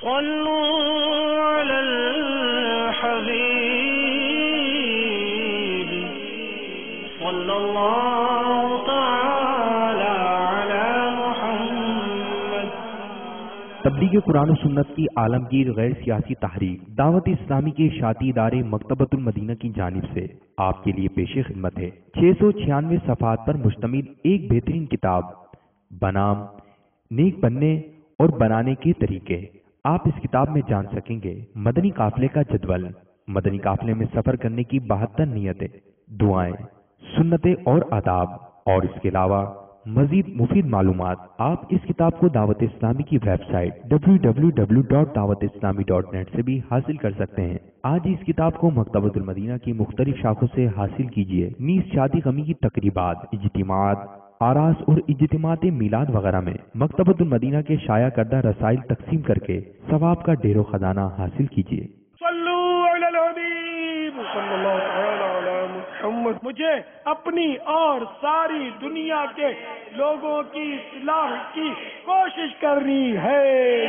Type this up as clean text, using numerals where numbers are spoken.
صلوا علی الحبیب صلی اللہ تعالی علی محمد۔ تبلیغ قرآن و سنت کی عالمگیر غیر سیاسی تحریک دعوت اسلامی کے اشاعتی ادارے مکتبۃ المدینہ کی جانب سے آپ کے لیے پیش خدمت ہے 696 صفحات پر مشتمل ایک بہترین کتاب بنام نیک بننے اور بنانے کے طریقے۔ آپ اس کتاب میں جان سکیں گے مدنی قافلے کا جدول، مدنی قافلے میں سفر کرنے کی 72 نیتیں، دعائیں، سنتیں اور آداب، اور اس کے علاوہ مزید مفید معلومات۔ آپ اس کتاب کو دعوت اسلامی کی ویب سائٹ www.dawatislami.net سے بھی حاصل کر سکتے ہیں۔ آج ہی اس کتاب کو مکتبۃ المدینہ کی مختلف شاخوں سے حاصل کیجیے۔ نیز شادی غمی کی تقریبات، اجتماعات، آراس اور اجتماعات میلاد وغیرہ میں مکتبۃ المدینہ کے شائع کردہ رسائل تقسیم کر کے ثواب کا ڈھیر و خزانہ حاصل کیجیے۔ صلو علی الحبیب صلی اللہ تعالی علی محمد۔ مجھے اپنی اور ساری دنیا کے لوگوں کی اصلاح کی کوشش کرنی ہے۔